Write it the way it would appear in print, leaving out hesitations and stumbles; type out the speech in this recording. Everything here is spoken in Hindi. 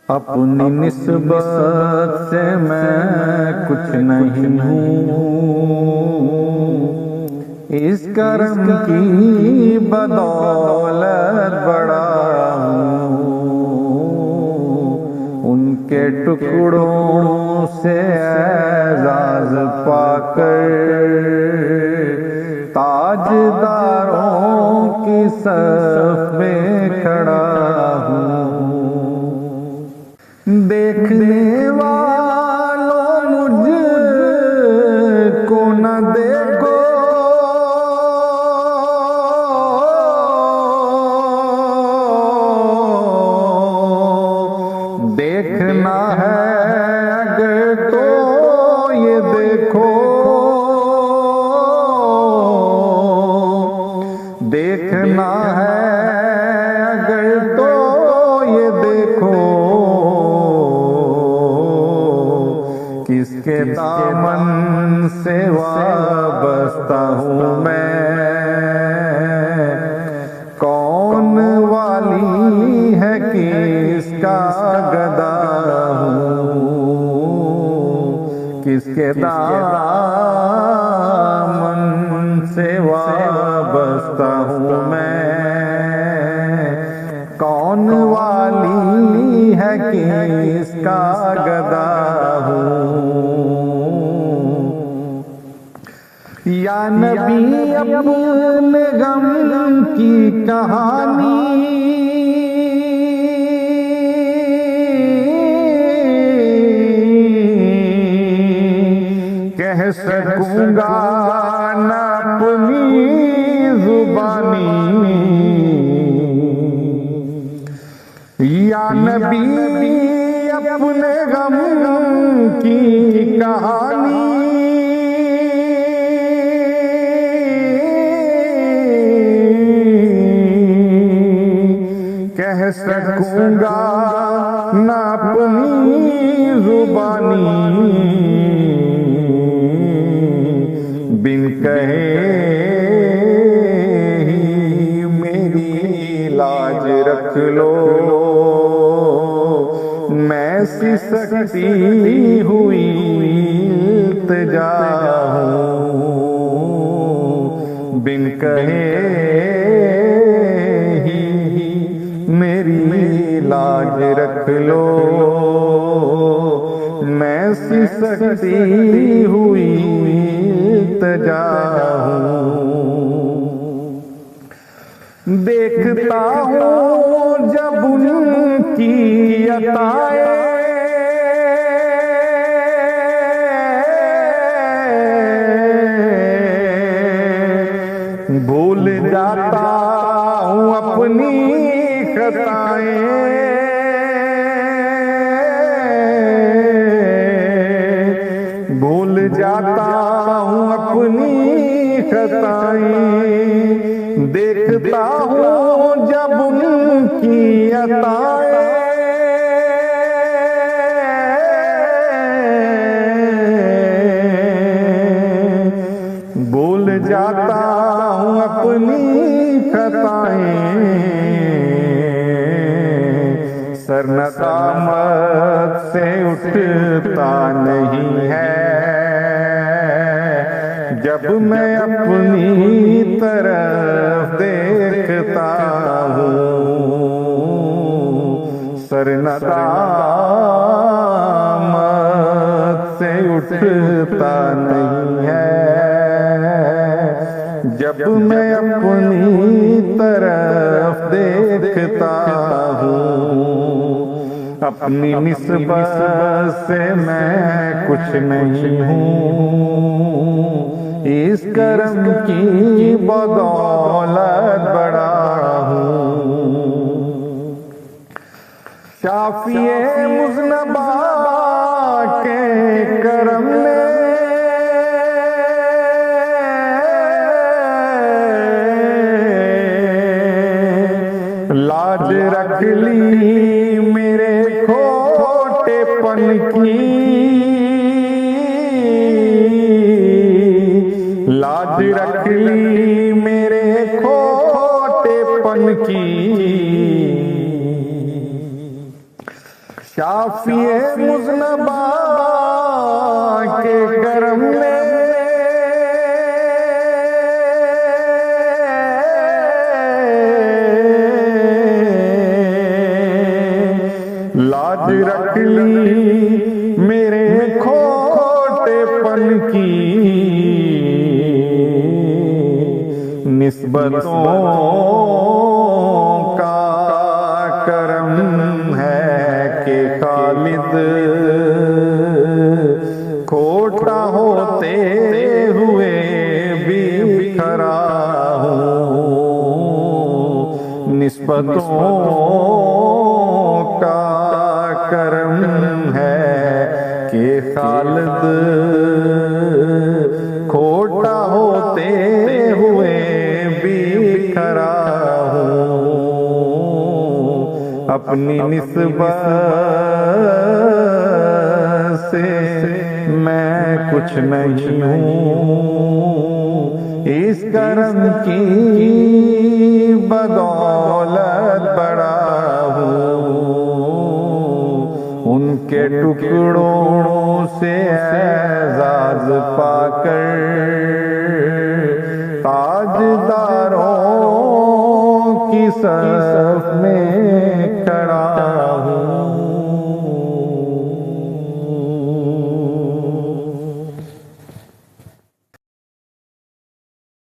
अपनी निस्बत से मैं कुछ नहीं हूँ, इस करम की बदौलत बड़ा हूँ। उनके टुकड़ों से एजाज पाकर ताजदारों की सफ में खड़ा हूँ। देखने वालों मुझको न देखो, देखना है अगर तो ये देखो, देखना है अगर तो ये देखो, किसके दामन से वाबस्ता हूँ मैं, कौन वाली है किसका गदा हूँ, किसके दामन से वाबस्ता हूँ मैं, कौन वाली है किसका गदा हूँ। या नबी अपने गम की कहानी कह सकूंगा न अपनी जुबानी, या नबी अपने गम की कहानी कह सकूंगा न अपनी जुबानी, बिन कहे ही मेरी लाज रख लो, मैं सिसकती हुई इल्तिजा हूँ, बिन कहे मेरी लाज रख लो, मैं सिसकती हुई इल्तिजा हूँ। देखता हूँ जब उनकी अताएं भूल जाता हूँ अपनी खताएं, भूल जाता हूँ अपनी खताएं, देखता हूँ जब उनकी अताएं भूल जाता हूँ अपनी खताएं, सर नदामत से उठता नहीं है जब मैं अपनी तरफ देखता हूँ, सर नदामत से उठता नहीं है जब मैं अपनी तरफ देखता हूँ। अपनी निस्बत से मैं कुछ नहीं हूँ, इस करम की बदौलत बड़ा हूँ। शाफिए मुज़नबा के करम ने लाज रख ली मेरे खोटेपन की, लाज रख ली मेरे खोटेपन की। शाफिए मुज़नबा के करम ने लाज रख ली मेरे खोटेपन की, निस्बतों का करम है कि खालिद खोटा होते हुए भी बिखरा हूँ। निस्बतों का करम है कि खालिद खोटा होते हुए भी बिखरा हूँ। अपनी निस्बत से मैं कुछ नहीं हूँ, इस करम की बदौलत बड़ा हूँ। उनके टुकड़ों से एजाज पाकर ताजदारों की